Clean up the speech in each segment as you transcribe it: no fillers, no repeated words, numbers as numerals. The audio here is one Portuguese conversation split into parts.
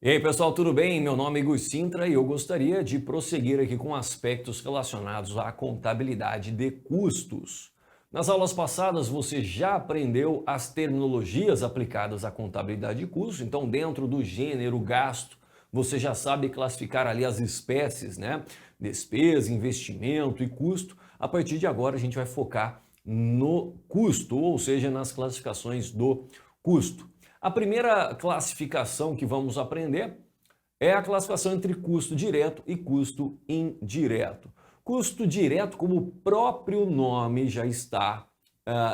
E aí pessoal, tudo bem? Meu nome é Gus Sintra e eu gostaria de prosseguir aqui com aspectos relacionados à contabilidade de custos. Nas aulas passadas você já aprendeu as terminologias aplicadas à contabilidade de custos, então dentro do gênero gasto você já sabe classificar ali as espécies, né? Despesa, investimento e custo. A partir de agora a gente vai focar no custo, ou seja, nas classificações do custo. A primeira classificação que vamos aprender é a classificação entre custo direto e custo indireto. Custo direto, como o próprio nome já está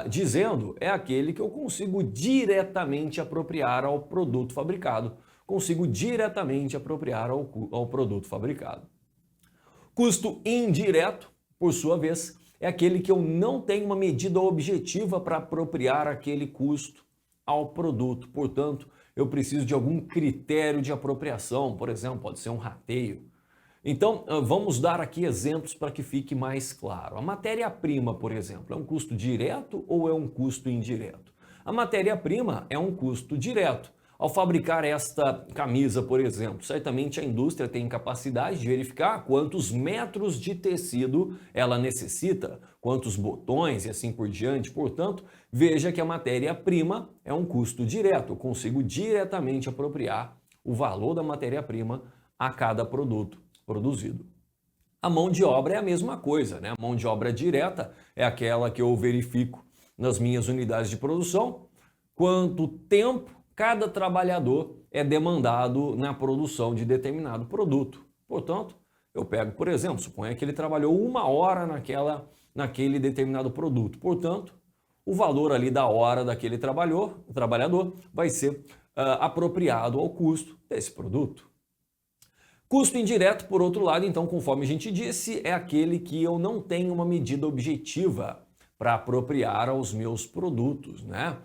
dizendo, é aquele que eu consigo diretamente apropriar ao produto fabricado. Consigo diretamente apropriar ao produto fabricado. Custo indireto, por sua vez, é aquele que eu não tenho uma medida objetiva para apropriar aquele custo ao produto. Portanto, eu preciso de algum critério de apropriação, por exemplo, pode ser um rateio. Então, vamos dar aqui exemplos para que fique mais claro. A matéria-prima, por exemplo, é um custo direto ou é um custo indireto? A matéria-prima é um custo direto. Ao fabricar esta camisa, por exemplo, certamente a indústria tem capacidade de verificar quantos metros de tecido ela necessita, quantos botões e assim por diante. Portanto, veja que a matéria-prima é um custo direto. Eu consigo diretamente apropriar o valor da matéria-prima a cada produto produzido. A mão de obra é a mesma coisa, né? A mão de obra direta é aquela que eu verifico nas minhas unidades de produção, quanto tempo cada trabalhador é demandado na produção de determinado produto. Portanto, eu pego, por exemplo, suponha que ele trabalhou 1 hora naquele determinado produto. Portanto, o valor ali da hora daquele trabalhador vai ser apropriado ao custo desse produto. Custo indireto, por outro lado, então, conforme a gente disse, é aquele que eu não tenho uma medida objetiva para apropriar aos meus produtos, né?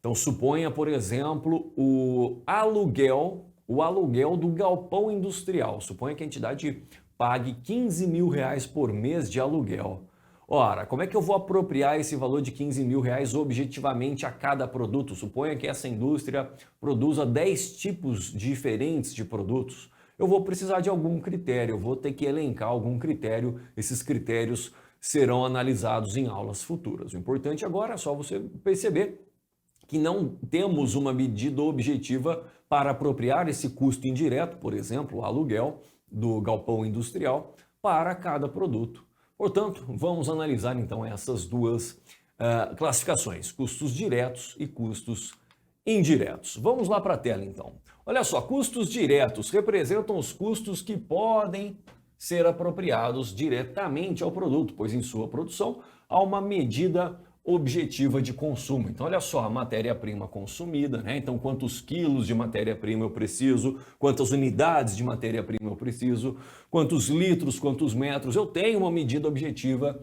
Então, suponha, por exemplo, o aluguel do galpão industrial. Suponha que a entidade pague 15 mil reais por mês de aluguel. Ora, como é que eu vou apropriar esse valor de 15 mil reais objetivamente a cada produto? Suponha que essa indústria produza 10 tipos diferentes de produtos. Eu vou precisar de algum critério, eu vou ter que elencar algum critério. Esses critérios serão analisados em aulas futuras. O importante agora é só você perceber que não temos uma medida objetiva para apropriar esse custo indireto, por exemplo, o aluguel do galpão industrial, para cada produto. Portanto, vamos analisar então essas duas classificações, custos diretos e custos indiretos. Vamos lá para a tela então. Olha só, custos diretos representam os custos que podem ser apropriados diretamente ao produto, pois em sua produção há uma medida objetiva de consumo. Então, olha só, a matéria-prima consumida, né? Então, quantos quilos de matéria-prima eu preciso, quantas unidades de matéria-prima eu preciso, quantos litros, quantos metros, eu tenho uma medida objetiva,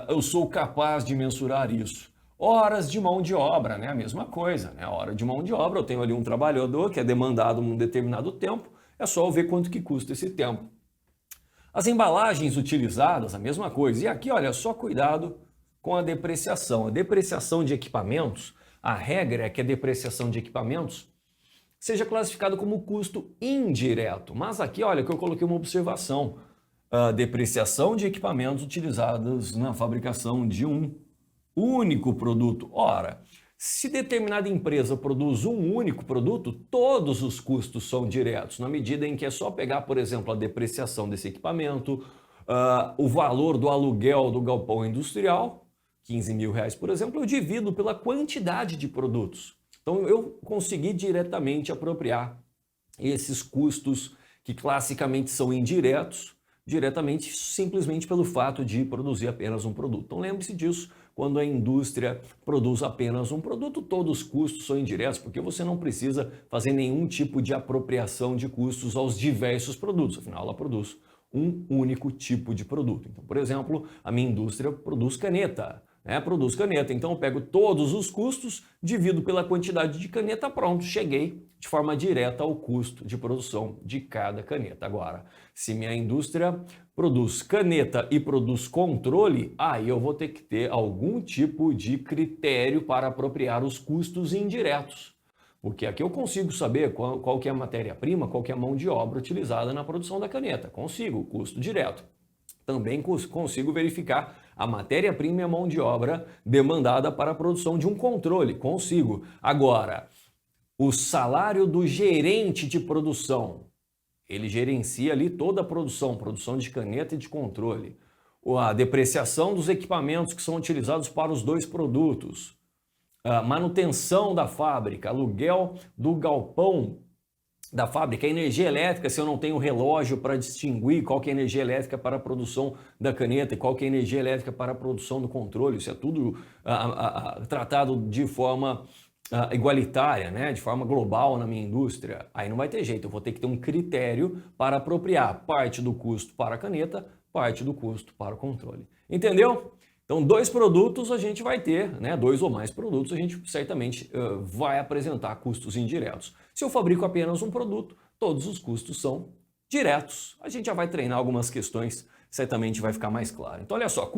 eu sou capaz de mensurar isso. Horas de mão de obra, né? A mesma coisa, né? Hora de mão de obra, eu tenho ali um trabalhador que é demandado um determinado tempo, é só eu ver quanto que custa esse tempo. As embalagens utilizadas, a mesma coisa. E aqui, olha, só cuidado com a depreciação. A depreciação de equipamentos, a regra é que a depreciação de equipamentos seja classificado como custo indireto. Mas aqui, olha, que eu coloquei uma observação. A depreciação de equipamentos utilizados na fabricação de um único produto. Ora, se determinada empresa produz um único produto, todos os custos são diretos, na medida em que é só pegar, por exemplo, a depreciação desse equipamento, o valor do aluguel do galpão industrial, 15 mil reais, por exemplo, eu divido pela quantidade de produtos. Então, eu consegui diretamente apropriar esses custos que classicamente são indiretos, diretamente simplesmente pelo fato de produzir apenas um produto. Então, lembre-se disso, quando a indústria produz apenas um produto, todos os custos são indiretos, porque você não precisa fazer nenhum tipo de apropriação de custos aos diversos produtos, afinal, ela produz um único tipo de produto. Então, por exemplo, a minha indústria produz caneta, produz caneta. Então eu pego todos os custos, divido pela quantidade de caneta, pronto, cheguei de forma direta ao custo de produção de cada caneta. Agora, se minha indústria produz caneta e produz controle, aí eu vou ter que ter algum tipo de critério para apropriar os custos indiretos. Porque aqui eu consigo saber qual que é a matéria-prima, qual que é a mão de obra utilizada na produção da caneta. Consigo, o custo direto. Também consigo verificar a matéria-prima e a mão de obra demandada para a produção de um controle. Consigo. Agora, o salário do gerente de produção, ele gerencia ali toda a produção de caneta e de controle. A depreciação dos equipamentos que são utilizados para os dois produtos. A manutenção da fábrica, aluguel do galpão da fábrica, a energia elétrica, se eu não tenho relógio para distinguir qual que é a energia elétrica para a produção da caneta e qual que é a energia elétrica para a produção do controle, isso é tudo tratado de forma igualitária, né? De forma global na minha indústria. Aí não vai ter jeito, eu vou ter que ter um critério para apropriar parte do custo para a caneta, parte do custo para o controle. Entendeu? Então, dois produtos a gente vai ter, né? Dois ou mais produtos, a gente certamente vai apresentar custos indiretos. Se eu fabrico apenas um produto, todos os custos são diretos. A gente já vai treinar algumas questões, certamente vai ficar mais claro. Então, olha só,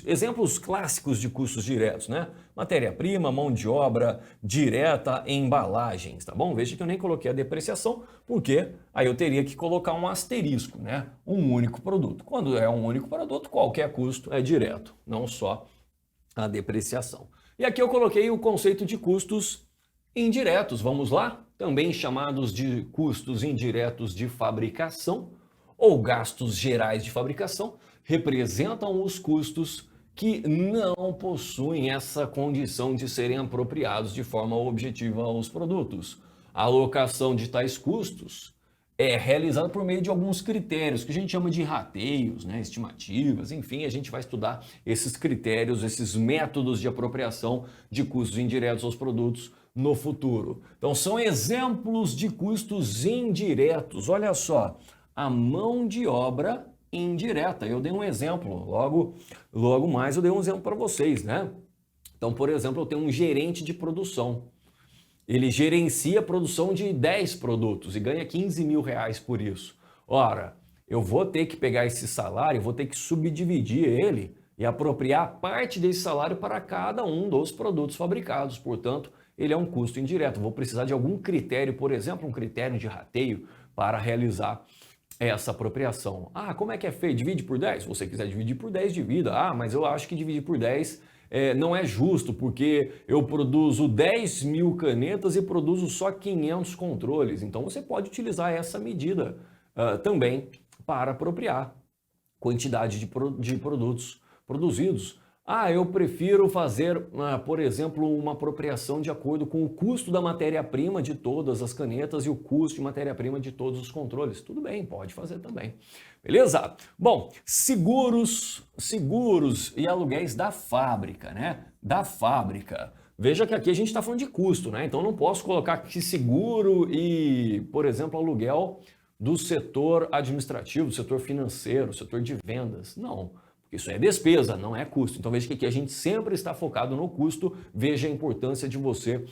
exemplos clássicos de custos diretos, né? Matéria-prima, mão de obra direta, embalagens, tá bom? Veja que eu nem coloquei a depreciação, porque aí eu teria que colocar um asterisco, né? Um único produto. Quando é um único produto, qualquer custo é direto, não só a depreciação. E aqui eu coloquei o conceito de custos indiretos, vamos lá? Também chamados de custos indiretos de fabricação, ou gastos gerais de fabricação, representam os custos que não possuem essa condição de serem apropriados de forma objetiva aos produtos. A alocação de tais custos é realizada por meio de alguns critérios que a gente chama de rateios, né, estimativas, enfim, a gente vai estudar esses critérios, esses métodos de apropriação de custos indiretos aos produtos no futuro. Então são exemplos de custos indiretos. Olha só, a mão de obra indireta. Eu dei um exemplo, logo mais eu dei um exemplo para vocês, né? Então, por exemplo, eu tenho um gerente de produção. Ele gerencia a produção de 10 produtos e ganha 15 mil reais por isso. Ora, eu vou ter que pegar esse salário, vou ter que subdividir ele e apropriar parte desse salário para cada um dos produtos fabricados. Portanto, ele é um custo indireto. Vou precisar de algum critério, por exemplo, um critério de rateio para realizar essa apropriação. Ah, como é que é feito? Divide por 10? Se você quiser dividir por 10, divida. Ah, mas eu acho que dividir por 10 não é justo, porque eu produzo 10 mil canetas e produzo só 500 controles. Então você pode utilizar essa medida também para apropriar quantidade de produtos produzidos. Ah, eu prefiro fazer, por exemplo, uma apropriação de acordo com o custo da matéria-prima de todas as canetas e o custo de matéria-prima de todos os controles. Tudo bem, pode fazer também. Beleza? Bom, seguros e aluguéis da fábrica, né? Da fábrica. Veja que aqui a gente está falando de custo, né? Então não posso colocar aqui seguro e, por exemplo, aluguel do setor administrativo, do setor financeiro, do setor de vendas. Não. Isso é despesa, não é custo. Então veja que aqui a gente sempre está focado no custo. Veja a importância de você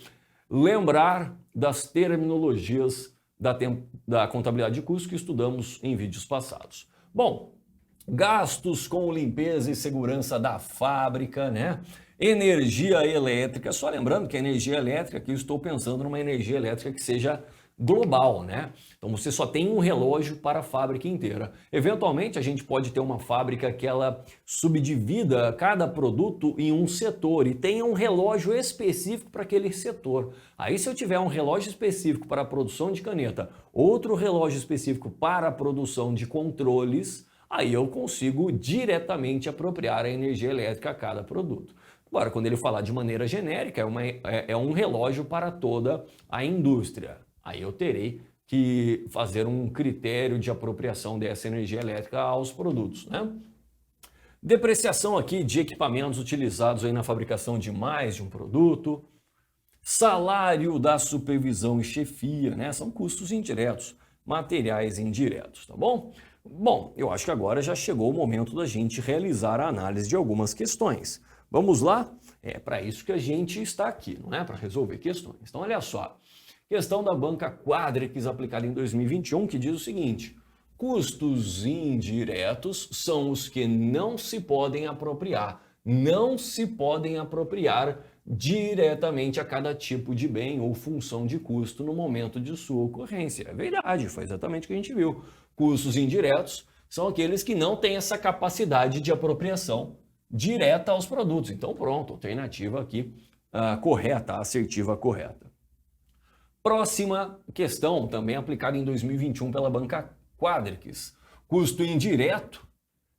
lembrar das terminologias da contabilidade de custos que estudamos em vídeos passados. Bom, gastos com limpeza e segurança da fábrica, né? Energia elétrica. Só lembrando que a energia elétrica, aqui eu estou pensando numa energia elétrica que seja global, né? Então você só tem um relógio para a fábrica inteira. Eventualmente a gente pode ter uma fábrica que ela subdivida cada produto em um setor e tenha um relógio específico para aquele setor. Aí se eu tiver um relógio específico para a produção de caneta, outro relógio específico para a produção de controles, aí eu consigo diretamente apropriar a energia elétrica a cada produto. Agora, quando ele falar de maneira genérica, é um relógio para toda a indústria. Aí eu terei que fazer um critério de apropriação dessa energia elétrica aos produtos, né? Depreciação aqui de equipamentos utilizados aí na fabricação de mais de um produto. Salário da supervisão e chefia, né? São custos indiretos, materiais indiretos, tá bom? Bom, eu acho que agora já chegou o momento da gente realizar a análise de algumas questões. Vamos lá? É para isso que a gente está aqui, não é? Para resolver questões. Então, olha só. Questão da banca Quadrix aplicada em 2021, que diz o seguinte: custos indiretos são os que não se podem apropriar. Não se podem apropriar diretamente a cada tipo de bem ou função de custo no momento de sua ocorrência. É verdade, foi exatamente o que a gente viu. Custos indiretos são aqueles que não têm essa capacidade de apropriação direta aos produtos. Então pronto, alternativa aqui correta, assertiva correta. Próxima questão, também aplicada em 2021 pela banca Quadrix. Custo indireto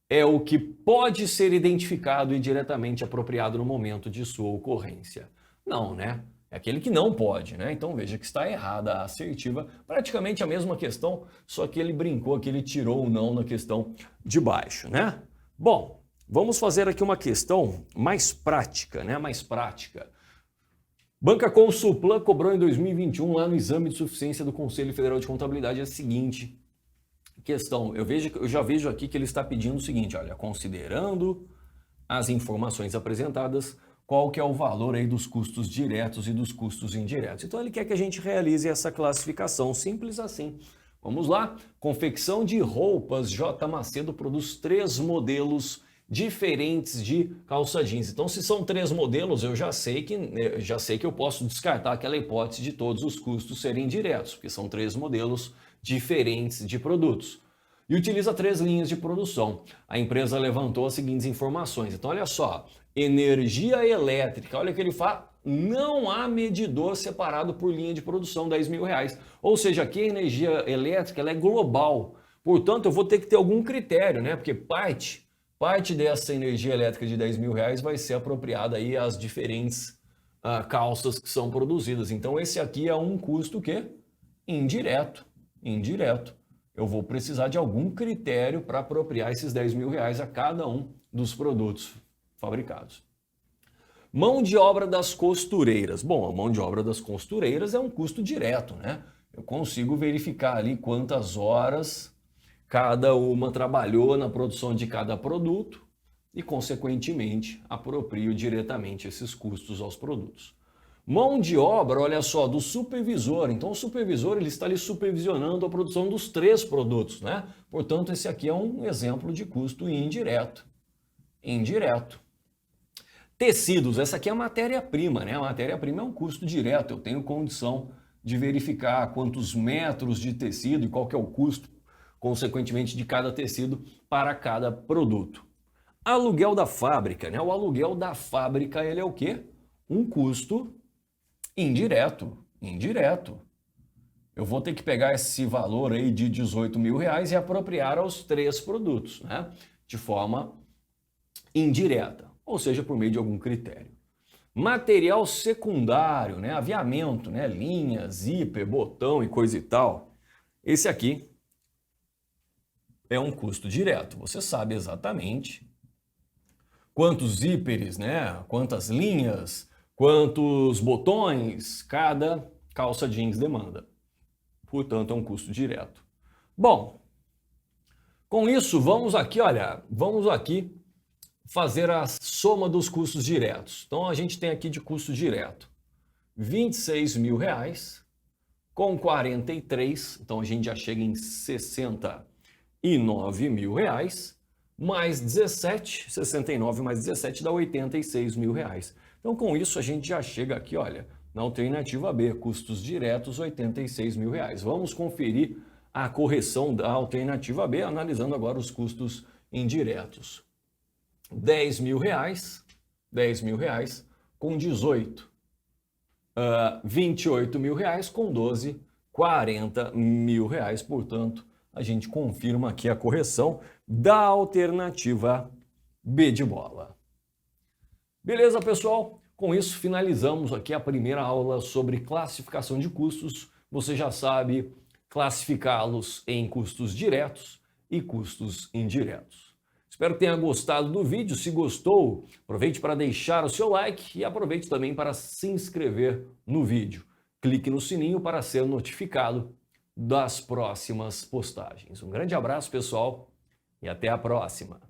é o que pode ser identificado e diretamente apropriado no momento de sua ocorrência. Não, né? É aquele que não pode, né? Então veja que está errada a assertiva, praticamente a mesma questão, só que ele brincou, que ele tirou o não na questão de baixo, né? Bom, vamos fazer aqui uma questão mais prática, né? Mais prática. Banca Consulplan cobrou em 2021 lá no exame de suficiência do Conselho Federal de Contabilidade a seguinte questão. Eu já vejo aqui que ele está pedindo o seguinte, olha, considerando as informações apresentadas, qual que é o valor aí dos custos diretos e dos custos indiretos. Então ele quer que a gente realize essa classificação, simples assim. Vamos lá, confecção de roupas, J. Macedo produz 3 modelos diferentes de calça jeans. Então, se são 3 modelos, eu já sei que eu posso descartar aquela hipótese de todos os custos serem diretos, porque são 3 modelos diferentes de produtos. E utiliza 3 linhas de produção. A empresa levantou as seguintes informações. Então, olha só, energia elétrica, olha o que ele fala, não há medidor separado por linha de produção, R$10.000. Ou seja, aqui a energia elétrica ela é global. Portanto, eu vou ter que ter algum critério, né? Porque parte dessa energia elétrica de R$10.000 vai ser apropriada aí às diferentes calças que são produzidas. Então esse aqui é um custo que indireto. Eu vou precisar de algum critério para apropriar esses R$10.000 a cada um dos produtos fabricados. Mão de obra das costureiras. Bom, a mão de obra das costureiras é um custo direto, né? Eu consigo verificar ali quantas horas cada uma trabalhou na produção de cada produto e, consequentemente, aproprio diretamente esses custos aos produtos. Mão de obra, olha só, do supervisor. Então, o supervisor ele está ali supervisionando a produção dos 3 produtos, né? Portanto, esse aqui é um exemplo de custo indireto. Tecidos, essa aqui é a matéria-prima, né? A matéria-prima é um custo direto. Eu tenho condição de verificar quantos metros de tecido e qual que é o custo consequentemente de cada tecido para cada produto. Aluguel da fábrica, né? O aluguel da fábrica ele é o quê? Um custo indireto. Eu vou ter que pegar esse valor aí de R$18.000 e apropriar aos 3 produtos, né? De forma indireta, ou seja, por meio de algum critério. Material secundário, né? Aviamento, né? Linha, zíper, botão e coisa e tal. Esse aqui é um custo direto. Você sabe exatamente quantos zíperes, né? Quantas linhas, quantos botões cada calça jeans demanda. Portanto, é um custo direto. Bom, com isso, vamos aqui fazer a soma dos custos diretos. Então, a gente tem aqui de custo direto R$26.000 com 43, então a gente já chega em R$69.000, mais 17, 69 mais 17 dá R$86.000. Então, com isso, a gente já chega aqui, olha, na alternativa B, custos diretos, R$86.000. Vamos conferir a correção da alternativa B, analisando agora os custos indiretos. R$10.000 com 18, R$28.000 com 12, R$40.000. Portanto, a gente confirma aqui a correção da alternativa B de bola. Beleza, pessoal? Com isso, finalizamos aqui a primeira aula sobre classificação de custos. Você já sabe classificá-los em custos diretos e custos indiretos. Espero que tenha gostado do vídeo. Se gostou, aproveite para deixar o seu like e aproveite também para se inscrever no vídeo. Clique no sininho para ser notificado das próximas postagens. Um grande abraço, pessoal, e até a próxima!